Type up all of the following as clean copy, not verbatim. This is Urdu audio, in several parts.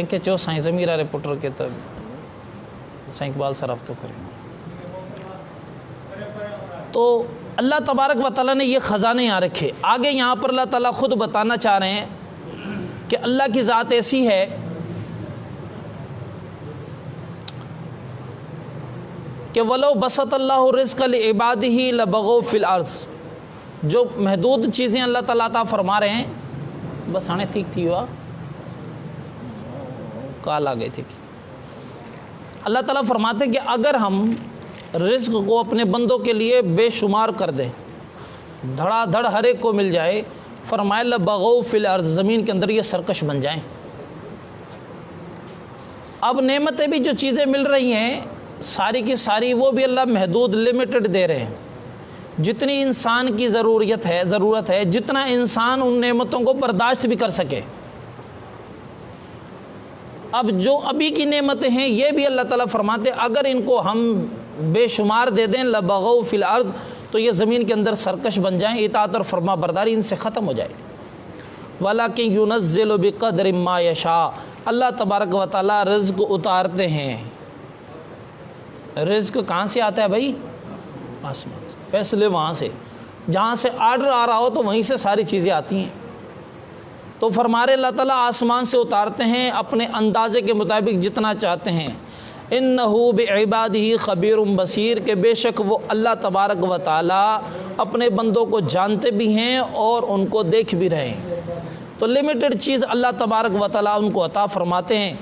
کہ چو سائیں ضمیرہ رپورٹر کے تب سائیں اقبال سر اب تو کریں. تو اللہ تبارک و تعالیٰ نے یہ خزانے یہاں رکھے. آگے یہاں پر اللہ تعالیٰ خود بتانا چاہ رہے ہیں کہ اللہ کی ذات ایسی ہے کہ وَلَوْ بَسَطَ اللَّهُ الرِّزْقَ لِعِبَادِهِ لَبَغَوْا فِي الْأَرْضِ. جو محدود چیزیں اللہ تعالیٰ عطا فرما رہے ہیں. بس آنے ٹھیک تھی ہوا کال آ گئی تھی. اللہ تعالیٰ فرماتے ہیں کہ اگر ہم رزق کو اپنے بندوں کے لیے بے شمار کر دیں, دھڑا دھڑ ہر ایک کو مل جائے, فرمایا لَبَغَوْا فِي الْأَرْضِ, زمین کے اندر یہ سرکش بن جائیں. اب نعمتیں بھی جو چیزیں مل رہی ہیں ساری کی ساری وہ بھی اللہ محدود لمیٹڈ دے رہے ہیں. جتنی انسان کی ضرورت ہے جتنا انسان ان نعمتوں کو برداشت بھی کر سکے. اب جو ابھی کی نعمتیں ہیں یہ بھی اللہ تعالیٰ فرماتے ہیں اگر ان کو ہم بے شمار دے دیں لَبَغَوْا فِي الْأَرْضِ, تو یہ زمین کے اندر سرکش بن جائیں, اطاعت اور فرما برداری ان سے ختم ہو جائے. وَلَكِنْ يُنَزِّلُ بِقَدْرٍ مَا يَشَاءُ. اللہ تبارک و تعالیٰ رزق اتارتے ہیں. رزق کہاں سے آتا ہے بھائی؟ آسمان سے. فیصلے وہاں سے, جہاں سے آرڈر آ رہا ہو تو وہیں سے ساری چیزیں آتی ہیں. تو فرما رہے اللہ تعالیٰ آسمان سے اتارتے ہیں اپنے اندازے کے مطابق جتنا چاہتے ہیں. اِنَّهُ بِعِبَادِهِ خَبِيرٌ بَصِيرٌ, کہ بے شک وہ اللہ تبارک و تعالیٰ اپنے بندوں کو جانتے بھی ہیں اور ان کو دیکھ بھی رہے ہیں. تو لمیٹڈ چیز اللہ تبارک و تعالیٰ ان کو عطا فرماتے ہیں.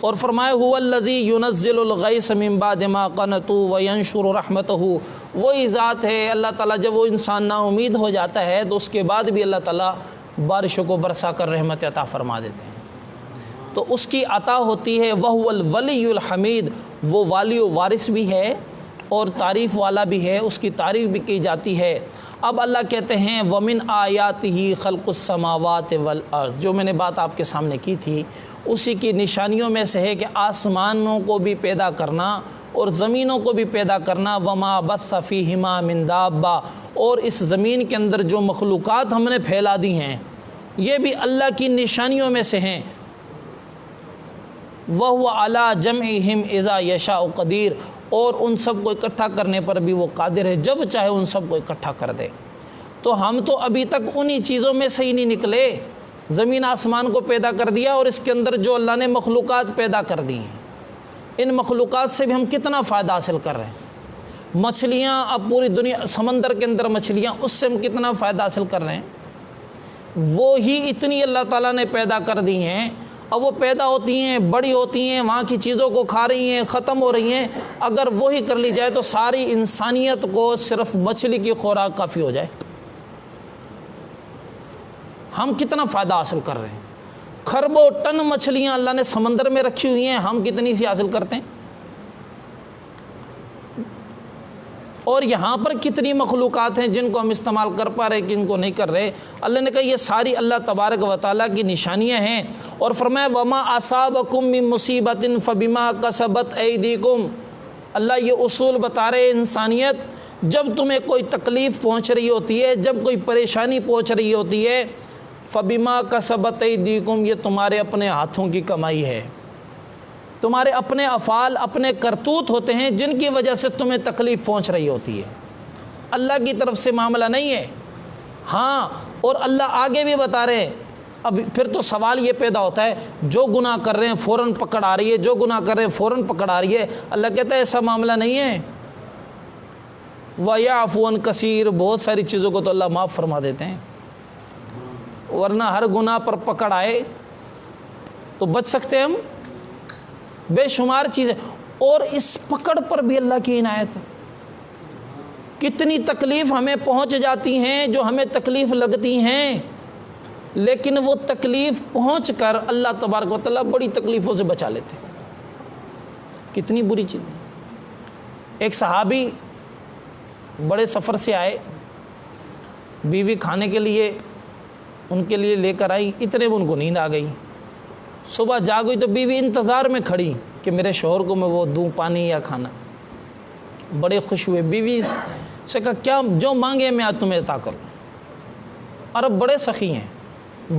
اور فرمائے هُوَ الَّذِي يُنَزِّلُ الْغَيْثَ مِن بَعْدِ مَا قَنَطُوا وَيَنشُرُ رَحْمَتَهُ. وہی ذات ہے اللہ تعالیٰ جب وہ انسان نا امید ہو جاتا ہے تو اس کے بعد بھی اللہ تعالیٰ بارشوں کو برسا کر رحمت عطا فرما دیتے ہیں. تو اس کی عطا ہوتی ہے. وَهُوَ الْوَلِيُّ الْحَمِيدُ, وہ والی و وارث بھی ہے اور تعریف والا بھی ہے, اس کی تعریف بھی کی جاتی ہے. اب اللہ کہتے ہیں وَمِنْ آیَاتِهِ خَلْقُ السَّمَاوَاتِ وَالْأَرْضِ. جو میں نے بات آپ کے سامنے کی تھی اسی کی نشانیوں میں سے ہے کہ آسمانوں کو بھی پیدا کرنا اور زمینوں کو بھی پیدا کرنا. وَمَا بَثَّ فِيهِمَا مِن دَابَّةٍ, اور اس زمین کے اندر جو مخلوقات ہم نے پھیلا دی ہیں یہ بھی اللہ کی نشانیوں میں سے ہیں. وَهُوَ عَلَىٰ جَمْعِهِمْ إِذَا يَشَاءُ قَدِيرٌ, اور ان سب کو اکٹھا کرنے پر بھی وہ قادر ہے, جب چاہے ان سب کو اکٹھا کر دے. تو ہم تو ابھی تک انہی چیزوں میں سے ہی نہیں نکلے. زمین آسمان کو پیدا کر دیا اور اس کے اندر جو اللہ نے مخلوقات پیدا کر دی ہیں ان مخلوقات سے بھی ہم کتنا فائدہ حاصل کر رہے ہیں. مچھلیاں, اب پوری دنیا سمندر کے اندر مچھلیاں, اس سے ہم کتنا فائدہ حاصل کر رہے ہیں. وہی اتنی اللہ تعالیٰ نے پیدا کر دی ہیں, اب وہ پیدا ہوتی ہیں, بڑی ہوتی ہیں, وہاں کی چیزوں کو کھا رہی ہیں, ختم ہو رہی ہیں. اگر وہی کر لی جائے تو ساری انسانیت کو صرف مچھلی کی خوراک کافی ہو جائے. ہم کتنا فائدہ حاصل کر رہے ہیں. کھربوں ٹن مچھلیاں اللہ نے سمندر میں رکھی ہوئی ہیں, ہم کتنی سی حاصل کرتے ہیں. اور یہاں پر کتنی مخلوقات ہیں جن کو ہم استعمال کر پا رہے جن کو نہیں کر رہے. اللہ نے کہا یہ ساری اللہ تبارک و تعالیٰ کی نشانیاں ہیں. اور فرمایا وما اصابکم من مصیبت فبما کسبت ایدیکم. اللہ یہ اصول بتا رہے انسانیت, جب تمہیں کوئی تکلیف پہنچ رہی ہوتی ہے, جب کوئی پریشانی پہنچ رہی ہوتی ہے, فبما کسبت ایدیکم, یہ تمہارے اپنے ہاتھوں کی کمائی ہے, تمہارے اپنے افعال اپنے کرتوت ہوتے ہیں جن کی وجہ سے تمہیں تکلیف پہنچ رہی ہوتی ہے. اللہ کی طرف سے معاملہ نہیں ہے. ہاں, اور اللہ آگے بھی بتا رہے ہیں. اب پھر تو سوال یہ پیدا ہوتا ہے جو گناہ کر رہے ہیں فوراً پکڑ آ رہی ہے, جو گناہ کر رہے ہیں فوراً پکڑ آ رہی ہے. اللہ کہتا ہے ایسا معاملہ نہیں ہے. وَيَعْفُو عَنْ كَثِيرٍ, بہت ساری چیزوں کو تو اللہ معاف فرما دیتے ہیں, ورنہ ہر گناہ پر پکڑ آئے تو بچ سکتے ہم. بے شمار چیزیں, اور اس پکڑ پر بھی اللہ کی عنایت ہے. کتنی تکلیف ہمیں پہنچ جاتی ہیں جو ہمیں تکلیف لگتی ہیں, لیکن وہ تکلیف پہنچ کر اللہ تبارک و تعالیٰ بڑی تکلیفوں سے بچا لیتے ہیں. کتنی بری چیز. ایک صحابی بڑے سفر سے آئے, بیوی کھانے کے لیے ان کے لیے لے کر آئی, اتنے میں ان کو نیند آ گئی. صبح جاگ ہوئی تو بیوی انتظار میں کھڑی کہ میرے شوہر کو میں وہ دوں پانی یا کھانا. بڑے خوش ہوئے, بیوی سے کہا کیا جو مانگے میں آج تمہیں عطا کروں. عرب بڑے سخی ہیں,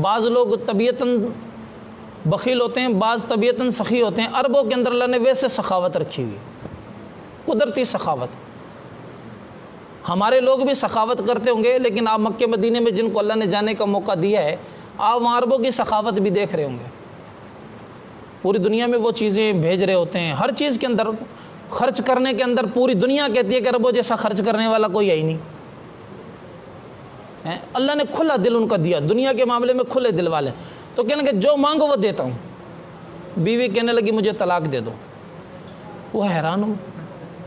بعض لوگ طبیعتاً بخیل ہوتے ہیں، بعض طبیعتاً سخی ہوتے ہیں۔ عربوں کے اندر اللہ نے ویسے سخاوت رکھی ہوئی، قدرتی سخاوت۔ ہمارے لوگ بھی سخاوت کرتے ہوں گے، لیکن آپ مکہ مدینے میں جن کو اللہ نے جانے کا موقع دیا ہے، آپ وہاں عربوں کی سخاوت بھی دیکھ رہے ہوں گے۔ پوری دنیا میں وہ چیزیں بھیج رہے ہوتے ہیں، ہر چیز کے اندر خرچ کرنے کے اندر پوری دنیا کہتی ہے کہ عربوں جیسا خرچ کرنے والا کوئی ہے ہی نہیں۔ اللہ نے کھلا دل ان کا دیا، دنیا کے معاملے میں کھلے دل والے، تو کہنے کہ جو مانگو وہ دیتا ہوں۔ بیوی کہنے لگی مجھے طلاق دے دو، وہ حیران ہو،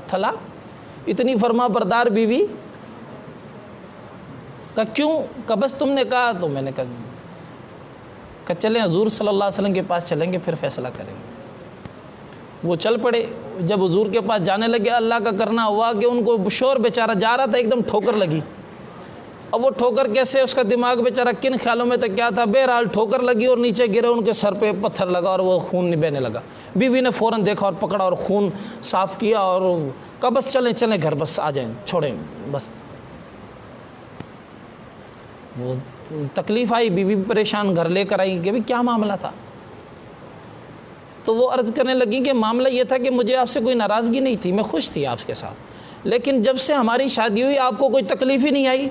طلاق؟ اتنی فرما بردار بیوی؟ کہ کیوں؟ کہ بس تم نے کہا تو میں نے کہا کہ چلیں حضور صلی اللہ علیہ وسلم کے پاس چلیں گے، پھر فیصلہ کریں گے۔ وہ چل پڑے، جب حضور کے پاس جانے لگے، اللہ کا کرنا ہوا کہ ان کو شور بیچارہ جا رہا تھا، ایک دم ٹھوکر لگی۔ اب وہ ٹھوکر کیسے، اس کا دماغ بیچارہ کن خیالوں میں تک کیا تھا، بہرحال ٹھوکر لگی اور نیچے گرے، ان کے سر پہ پتھر لگا اور وہ خون بہنے لگا۔ بیوی نے فوراً دیکھا اور پکڑا اور خون صاف کیا اور کہا بس چلیں چلیں گھر، بس آ جائیں، چھوڑیں بس۔ وہ تکلیف آئی، بیوی پریشان، گھر لے کر آئی کہ بھئی کیا معاملہ تھا؟ تو وہ عرض کرنے لگی کہ معاملہ یہ تھا کہ مجھے آپ سے کوئی ناراضگی نہیں تھی، میں خوش تھی آپ کے ساتھ، لیکن جب سے ہماری شادی ہوئی آپ کو کوئی تکلیف ہی نہیں آئی،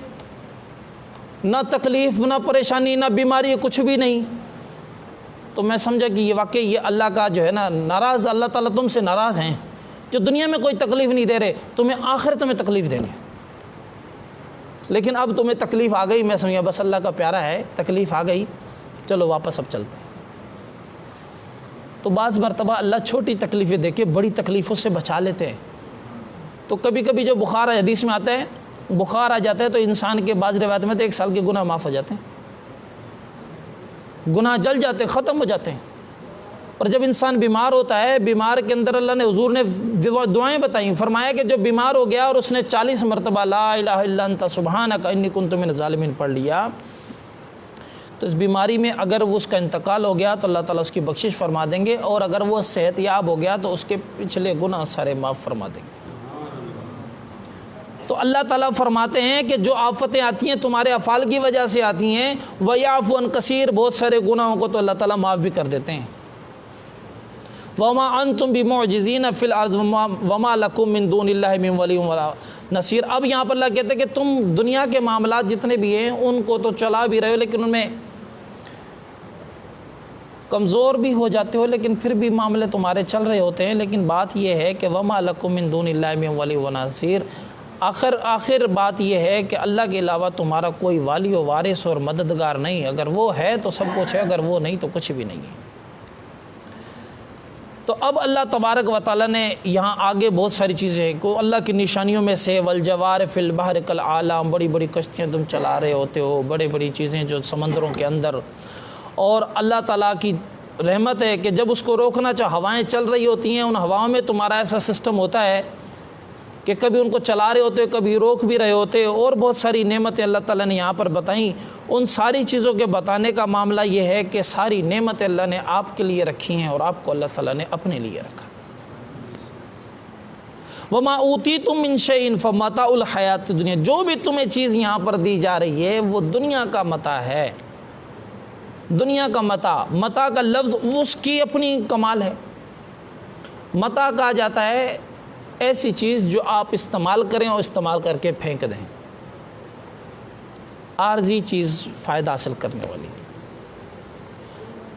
نہ تکلیف، نہ پریشانی، نہ بیماری، کچھ بھی نہیں۔ تو میں سمجھا کہ یہ واقعی یہ اللہ کا جو ہے نا ناراض، اللہ تعالیٰ تم سے ناراض ہیں، جو دنیا میں کوئی تکلیف نہیں دے رہے، تمہیں آخرت میں تکلیف دیں گے۔ لیکن اب تمہیں تکلیف آ گئی، میں سمجھا بس اللہ کا پیارا ہے، تکلیف آ گئی، چلو واپس اب چلتے ہیں۔ تو بعض مرتبہ اللہ چھوٹی تکلیفیں دے کے بڑی تکلیفوں سے بچا لیتے ہیں۔ تو کبھی کبھی جو بخار حدیث میں آتا ہے، بخار آ جاتا ہے تو انسان کے بعض روایت میں تو 1 سال کے گناہ معاف ہو جاتے ہیں، گناہ جل جاتے ہیں، ختم ہو جاتے ہیں۔ اور جب انسان بیمار ہوتا ہے، بیمار کے اندر اللہ نے، حضور نے دعائیں بتائیں، فرمایا کہ جو بیمار ہو گیا اور اس نے 40 مرتبہ لا الہ الا انت سبحانک انی کنت من الظالمین پڑھ لیا، تو اس بیماری میں اگر وہ اس کا انتقال ہو گیا تو اللہ تعالیٰ اس کی بخشش فرما دیں گے، اور اگر وہ صحت یاب ہو گیا تو اس کے پچھلے گناہ سارے معاف فرما دیں گے۔ تو اللہ تعالیٰ فرماتے ہیں کہ جو آفتیں آتی ہیں تمہارے افعال کی وجہ سے آتی ہیں، وَيَعْفُو عَنْ كَثِيرٍ، بہت سارے گناہوں کو تو اللہ تعالیٰ معاف بھی کر دیتے ہیں۔ وَمَا أَنْتُمْ بِمُعْجِزِينَ فِي الْأَرْضِ وَمَا لَكُمْ مِنْ دُونِ اللَّهِ مِنْ وَلِيٍّ وَلَا نَصِيرٍ۔ اب یہاں پر اللہ کہتے ہیں کہ تم دنیا کے معاملات جتنے بھی ہیں ان کو تو چلا بھی رہے ہو، لیکن ان میں کمزور بھی ہو جاتے ہو، لیکن پھر بھی معاملے تمہارے چل رہے ہوتے ہیں۔ لیکن بات یہ ہے کہ وَمَا لَكُمْ مِنْ دُونِ اللَّهِ مِنْ وَلِيٍّ وَنَصِيرٍ، آخر بات یہ ہے کہ اللہ کے علاوہ تمہارا کوئی والی و وارث اور مددگار نہیں۔ اگر وہ ہے تو سب کچھ ہے، اگر وہ نہیں تو کچھ بھی نہیں ہے۔ تو اب اللہ تبارک و تعالیٰ نے یہاں آگے بہت ساری چیزیں ہیں کو اللہ کی نشانیوں میں سے والجوار فی البحر کالأعلام، بڑی بڑی کشتیاں تم چلا رہے ہوتے ہو، بڑی بڑی چیزیں جو سمندروں کے اندر، اور اللہ تعالیٰ کی رحمت ہے کہ جب اس کو روکنا چاہو، ہوائیں چل رہی ہوتی ہیں، ان ہواؤں میں تمہارا ایسا سسٹم ہوتا ہے کہ کبھی ان کو چلا رہے ہوتے، کبھی روک بھی رہے ہوتے، اور بہت ساری نعمتیں اللہ تعالیٰ نے یہاں پر بتائیں۔ ان ساری چیزوں کے بتانے کا معاملہ یہ ہے کہ ساری نعمتیں اللہ نے آپ کے لیے رکھی ہیں اور آپ کو اللہ تعالیٰ نے اپنے لیے رکھا۔ وَمَا أُوتِيتُم مِّن شَيْءٍ فَمَتَاعُ الْحَيَاةِ الدُّنْيَا، جو بھی تمہیں چیز یہاں پر دی جا رہی ہے وہ دنیا کا متاع ہے، دنیا کا متاع۔ متاع کا لفظ اس کی اپنی کمال ہے۔ متاع کہا جاتا ہے ایسی چیز جو آپ استعمال کریں اور استعمال کر کے پھینک دیں، عارضی چیز، فائدہ حاصل کرنے والی۔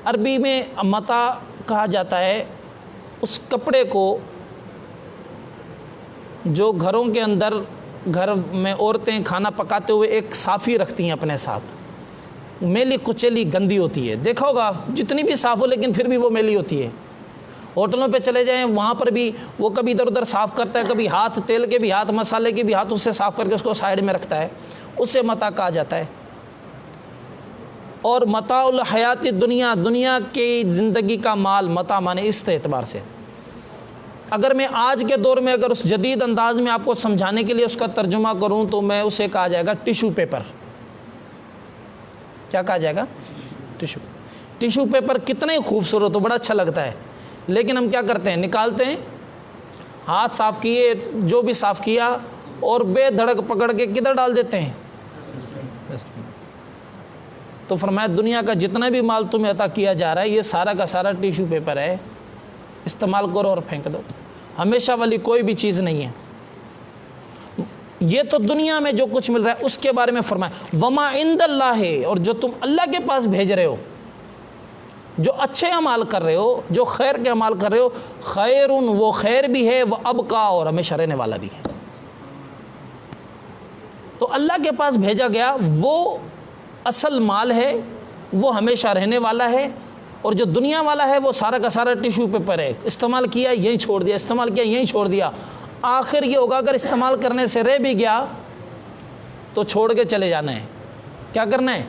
عربی میں متاع کہا جاتا ہے اس کپڑے کو جو گھروں کے اندر، گھر میں عورتیں کھانا پکاتے ہوئے ایک صافی رکھتی ہیں اپنے ساتھ، میلی کچیلی گندی ہوتی ہے، دیکھا ہوگا جتنی بھی صاف ہو لیکن پھر بھی وہ میلی ہوتی ہے۔ ہوٹلوں پہ چلے جائیں وہاں پر بھی وہ کبھی ادھر ادھر صاف کرتا ہے، کبھی ہاتھ تیل کے بھی ہاتھ، مسالے کے بھی ہاتھ، اس سے صاف کر کے اس کو سائیڈ میں رکھتا ہے، اسے متاع کہا جاتا ہے۔ اور متاع الحیات الدنیا، دنیا کی زندگی کا مال، متاع مانے اس اعتبار سے، اگر میں آج کے دور میں اگر اس جدید انداز میں آپ کو سمجھانے کے لیے اس کا ترجمہ کروں تو میں اسے کہا جائے گا ٹیشو پیپر۔ کیا کہا جائے گا؟ ٹیشو پیپر کتنے خوبصورت ہو، بڑا اچھا لگتا ہے، لیکن ہم کیا کرتے ہیں، نکالتے ہیں، ہاتھ صاف کیے، جو بھی صاف کیا، اور بے دھڑک پکڑ کے کدھر ڈال دیتے ہیں؟ تو فرمایا دنیا کا جتنا بھی مال تمہیں عطا کیا جا رہا ہے یہ سارا کا سارا ٹیشو پیپر ہے، استعمال کرو اور پھینک دو، ہمیشہ والی کوئی بھی چیز نہیں ہے۔ یہ تو دنیا میں جو کچھ مل رہا ہے اس کے بارے میں فرمایا وما عند اللہ ہے، اور جو تم اللہ کے پاس بھیج رہے ہو، جو اچھے اعمال کر رہے ہو، جو خیر کے اعمال کر رہے ہو، خیر وہ خیر بھی ہے، وہ ابقا اور ہمیشہ رہنے والا بھی ہے۔ تو اللہ کے پاس بھیجا گیا وہ اصل مال ہے، وہ ہمیشہ رہنے والا ہے، اور جو دنیا والا ہے وہ سارا کا سارا ٹیشو پیپر ہے، استعمال کیا یہیں چھوڑ دیا، استعمال کیا یہیں چھوڑ دیا۔ آخر یہ ہوگا اگر استعمال کرنے سے رہ بھی گیا تو چھوڑ کے چلے جانا ہے۔ کیا کرنا ہے؟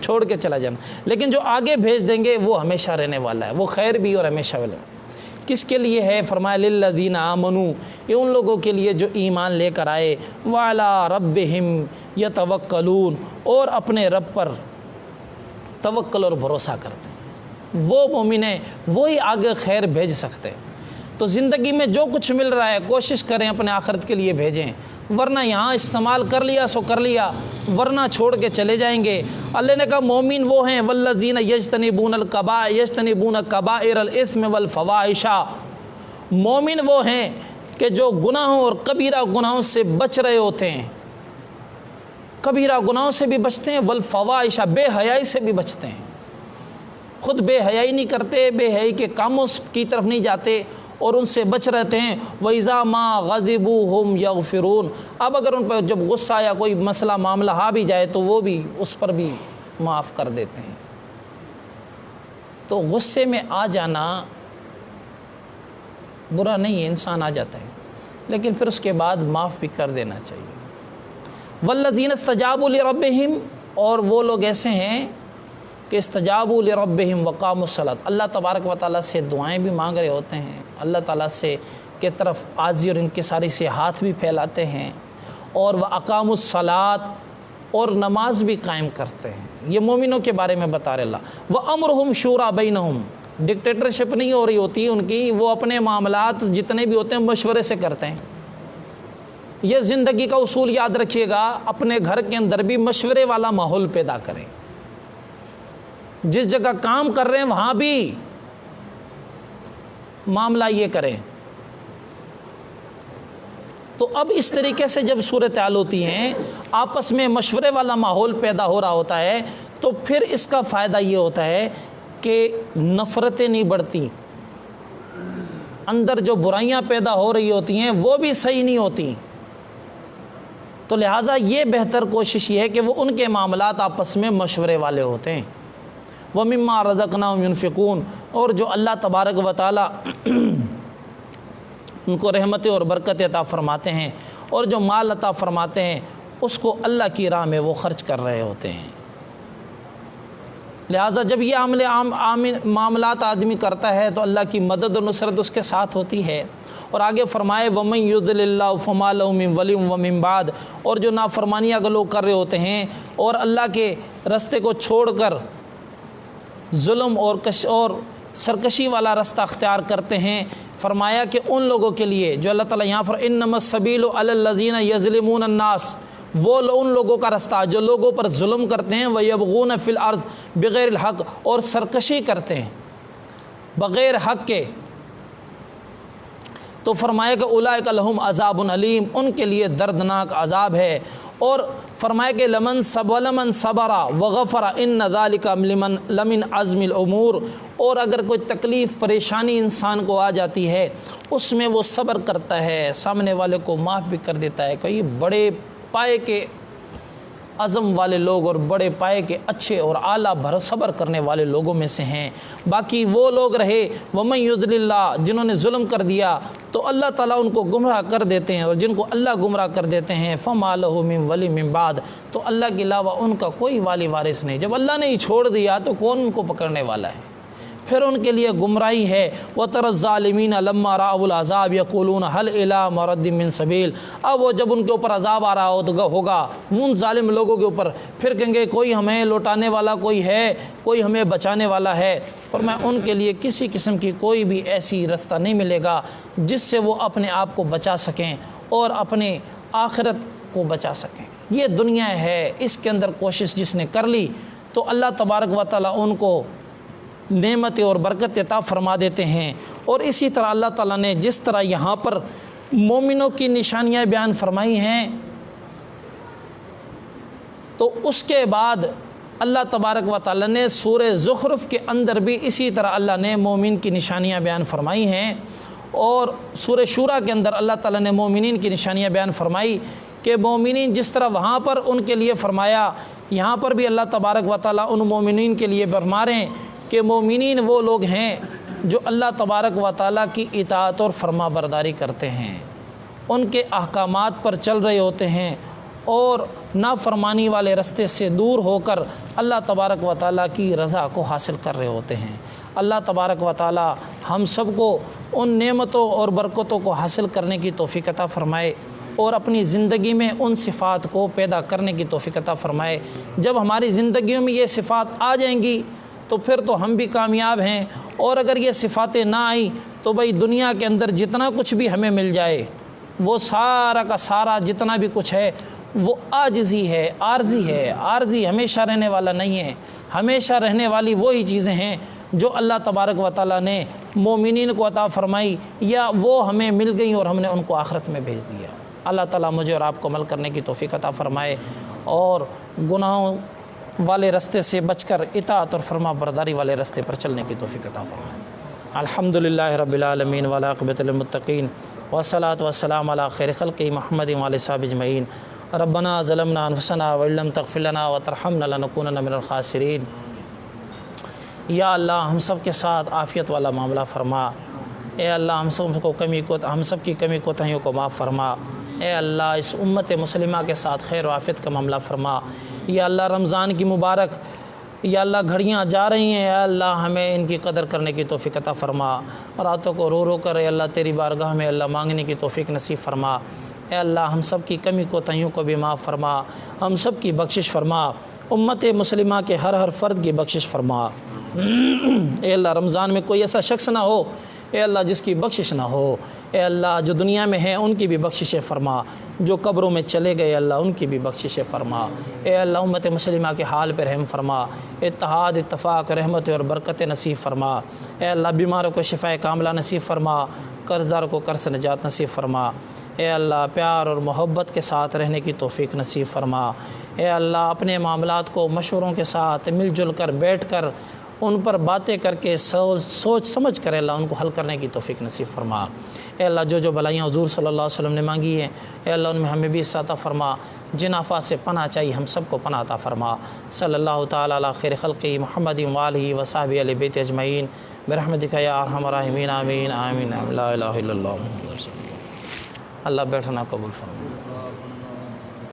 چھوڑ کے چلا جانا۔ لیکن جو آگے بھیج دیں گے وہ ہمیشہ رہنے والا ہے، وہ خیر بھی اور ہمیشہ والا ہے۔ کس کے لیے ہے؟ فرمایا للذین آمنوا، یہ ان لوگوں کے لیے جو ایمان لے کر آئے، وعلی ربہم یتوکلون، اور اپنے رب پر توکل اور بھروسہ کرتے ہیں۔ وہ مومن ہیں، وہی آگے خیر بھیج سکتے ہیں۔ تو زندگی میں جو کچھ مل رہا ہے کوشش کریں اپنے آخرت کے لیے بھیجیں، ورنہ یہاں استعمال کر لیا سو کر لیا، ورنہ چھوڑ کے چلے جائیں گے۔ اللہ نے کہا مومن وہ ہیں والذین یجتنبون کبائر الاثم والفواحش، مومن وہ ہیں کہ جو گناہوں اور کبیرہ گناہوں سے بچ رہے ہوتے ہیں، کبیرہ گناہوں سے بھی بچتے ہیں، والفواحش بے حیائی سے بھی بچتے ہیں، خود بے حیائی نہیں کرتے، بے حیائی کے کاموں کی طرف نہیں جاتے اور ان سے بچ رہتے ہیں۔ وَإِذَا مَا غَضِبُوا هُمْ يَغْفِرُونَ، اب اگر ان پر جب غصہ یا کوئی مسئلہ معاملہ آ بھی جائے تو وہ بھی اس پر بھی معاف کر دیتے ہیں۔ تو غصے میں آ جانا برا نہیں ہے، انسان آ جاتا ہے، لیکن پھر اس کے بعد معاف بھی کر دینا چاہیے۔ وَالَّذِينَ اسْتَجَابُوا لِرَبِّهِمْ، اور وہ لوگ ایسے ہیں کہ استجابوا لربہم وقاموا الصلاۃ، اللہ تبارک و تعالیٰ سے دعائیں بھی مانگ رہے ہوتے ہیں، اللہ تعالیٰ سے کے طرف عاجزی اور انکساری سے ہاتھ بھی پھیلاتے ہیں، اور واقاموا الصلاۃ، اور نماز بھی قائم کرتے ہیں۔ یہ مومنوں کے بارے میں بتا رہے اللہ۔ وامرہم شورا بینہم، ڈکٹیٹرشپ نہیں ہو رہی ہوتی ان کی، وہ اپنے معاملات جتنے بھی ہوتے ہیں مشورے سے کرتے ہیں۔ یہ زندگی کا اصول یاد رکھیے گا، اپنے گھر کے اندر بھی مشورے والا ماحول پیدا کریں، جس جگہ کام کر رہے ہیں وہاں بھی معاملہ یہ کریں۔ تو اب اس طریقے سے جب صورتحال ہوتی ہیں، آپس میں مشورے والا ماحول پیدا ہو رہا ہوتا ہے، تو پھر اس کا فائدہ یہ ہوتا ہے کہ نفرتیں نہیں بڑھتی، اندر جو برائیاں پیدا ہو رہی ہوتی ہیں وہ بھی صحیح نہیں ہوتی۔ تو لہٰذا یہ بہتر کوشش یہ ہے کہ وہ ان کے معاملات آپس میں مشورے والے ہوتے ہیں۔ وَمِمَّا رَزَقْنَاهُمْ يُنْفِقُونَ، اور جو اللہ تبارک و تعالیٰ ان کو رحمتیں اور برکت عطا فرماتے ہیں، اور جو مال عطا فرماتے ہیں اس کو اللہ کی راہ میں وہ خرچ کر رہے ہوتے ہیں۔ لہٰذا جب یہ معاملات آدمی کرتا ہے تو اللہ کی مدد اور نصرت اس کے ساتھ ہوتی ہے۔ اور آگے فرمائے وَمَن يُضْلِلِ اللَّهُ فَمَا لَهُ مِن وَلِيٍّ وَمِن بَعْدٍ، اور جو نافرمانیاں لوگ کر رہے ہوتے ہیں اور اللہ کے رستے کو چھوڑ کر ظلم اور سرکشی والا رستہ اختیار کرتے ہیں، فرمایا کہ ان لوگوں کے لیے جو اللہ تعالیٰ یہاں پر انما السبیل علی الذین یظلمون الناس، وہ ان لوگوں کا رستہ جو لوگوں پر ظلم کرتے ہیں، ویبغون فی الارض بغیر الحق، اور سرکشی کرتے ہیں بغیر حق کے، تو فرمایا کہ اولئک لہم عذاب علیم، ان کے لیے دردناک عذاب ہے۔ اور فرمایا کہ لمن صبر وغفر ان ذلک لمن عزم الامور، اور اگر کوئی تکلیف پریشانی انسان کو آ جاتی ہے اس میں وہ صبر کرتا ہے، سامنے والے کو معاف بھی کر دیتا ہے، کہ یہ بڑے پائے کے عزم والے لوگ اور بڑے پائے کے اچھے اور اعلیٰ صبر کرنے والے لوگوں میں سے ہیں۔ باقی وہ لوگ رہے وَمَن يُضْلِلِ اللَّهُ، جنہوں نے ظلم کر دیا تو اللہ تعالیٰ ان کو گمراہ کر دیتے ہیں، اور جن کو اللہ گمراہ کر دیتے ہیں فَمَا لَهُ مِن وَلِيٍّ مِن بَعْدٍ، تو اللہ کے علاوہ ان کا کوئی والی وارث نہیں۔ جب اللہ نے ہی چھوڑ دیا تو کون ان کو پکڑنے والا ہے؟ پھر ان کے لیے گمراہی ہے۔ وَتَرَى الظَّالِمِينَ لَمَّا رَأَوُا الْعَذَابَ يَقُولُونَ هَلْ إِلَىٰ مَرَدٍ مِّن سَبِيلٍ، اب وہ جب ان کے اوپر عذاب آ رہا ہوگا ان ظالم لوگوں کے اوپر، پھر کہیں گے کوئی ہمیں لوٹانے والا کوئی ہے، کوئی ہمیں بچانے والا ہے۔ فرمایا ان کے لیے کسی قسم کی کوئی بھی ایسی رستہ نہیں ملے گا جس سے وہ اپنے آپ کو بچا سکیں اور اپنے آخرت کو بچا سکیں۔ یہ دنیا ہے، اس کے اندر کوشش جس نے کر لی تو اللہ تبارک و تعالی ان کو نعمتیں اور برکت عطا فرما دیتے ہیں۔ اور اسی طرح اللہ تعالیٰ نے جس طرح یہاں پر مومنوں کی نشانیاں بیان فرمائی ہیں، تو اس کے بعد اللہ تبارک و تعالیٰ نے سورہ زخرف کے اندر بھی اسی طرح اللہ نے مومن کی نشانیاں بیان فرمائی ہیں، اور سورہ شورا کے اندر اللہ تعالیٰ نے مومنین کی نشانیاں بیان فرمائی کہ مومنین جس طرح وہاں پر ان کے لیے فرمایا، یہاں پر بھی اللہ تبارک و تعالیٰ ان مومنین کے لیے فرما رہے ہیں کہ مومنین وہ لوگ ہیں جو اللہ تبارک و تعالیٰ کی اطاعت اور فرما برداری کرتے ہیں، ان کے احکامات پر چل رہے ہوتے ہیں اور نافرمانی والے رستے سے دور ہو کر اللہ تبارک و تعالیٰ کی رضا کو حاصل کر رہے ہوتے ہیں۔ اللہ تبارک و تعالیٰ ہم سب کو ان نعمتوں اور برکتوں کو حاصل کرنے کی توفیق عطا فرمائے اور اپنی زندگی میں ان صفات کو پیدا کرنے کی توفیق عطا فرمائے۔ جب ہماری زندگیوں میں یہ صفات آ جائیں گی تو پھر تو ہم بھی کامیاب ہیں، اور اگر یہ صفاتیں نہ آئیں تو بھائی دنیا کے اندر جتنا کچھ بھی ہمیں مل جائے وہ سارا کا سارا جتنا بھی کچھ ہے وہ عاجزی ہے، عارضی ہے، عارضی ہمیشہ رہنے والا نہیں ہے۔ ہمیشہ رہنے والی وہی چیزیں ہیں جو اللہ تبارک و تعالیٰ نے مومنین کو عطا فرمائی یا وہ ہمیں مل گئیں اور ہم نے ان کو آخرت میں بھیج دیا۔ اللہ تعالیٰ مجھے اور آپ کو عمل کرنے کی توفیق عطا فرمائے اور گناہوں والے رستے سے بچ کر اطاعت اور فرما برداری والے رستے پر چلنے کی توفیق عطا فرمائے۔ الحمدللہ رب العالمین والعاقبۃ للمتقین والصلاۃ والسلام علی خیر خلق محمد وعلی صحابہ اجمعین۔ ربنا ظلمنا انفسنا وان لم تغفر لنا وترحمنا لنکونن من الخاسرین۔ یا اللہ ہم سب کے ساتھ عافیت والا معاملہ فرما۔ اے اللہ ہم سب کی کمی کوتاہیوں کو معاف فرما۔ اے اللہ اس امت مسلمہ کے ساتھ خیر و عافیت کا معاملہ فرما۔ یا اللہ رمضان کی مبارک یا اللہ گھڑیاں جا رہی ہیں، اے اللہ ہمیں ان کی قدر کرنے کی توفیق عطا فرما۔ راتوں کو رو رو کر اے اللہ تیری بارگاہ میں اللہ مانگنے کی توفیق نصیب فرما۔ اے اللہ ہم سب کی کمی کوتاہیوں کو بھی معاف فرما، ہم سب کی بخشش فرما، امت مسلمہ کے ہر فرد کی بخشش فرما۔ اے اللہ رمضان میں کوئی ایسا شخص نہ ہو اے اللہ جس کی بخشش نہ ہو۔ اے اللہ جو دنیا میں ہیں ان کی بھی بخشش فرما، جو قبروں میں چلے گئے اللہ ان کی بھی بخشش فرما۔ اے اللہ امت مسلمہ کے حال پر رحم فرما، اتحاد اتفاق رحمت اور برکت نصیب فرما۔ اے اللہ بیماروں کو شفاء کاملہ نصیب فرما، قرض دار کو قرض نجات نصیب فرما۔ اے اللہ پیار اور محبت کے ساتھ رہنے کی توفیق نصیب فرما۔ اے اللہ اپنے معاملات کو مشوروں کے ساتھ مل جل کر بیٹھ کر ان پر باتیں کر کے سوچ سمجھ کر اللہ ان کو حل کرنے کی توفیق نصیب فرما۔ اے اللہ جو بلائیاں حضور صلی اللہ علیہ وسلم نے مانگی ہیں اے اللہ ان میں ہمیں بھی عطا فرما، جن آفات سے پناہ چاہیے ہم سب کو پناہ عطا فرما۔ صلی اللہ تعالیٰ علی خیر خلق محمد وآلہ وصحبہ اہل بیت اجمعین برحمتک یا ارحم الراحمین آمین آمین لا الہ الا اللہ محمد رسول اللہ۔ اللہ بیٹھنا قبول فرما۔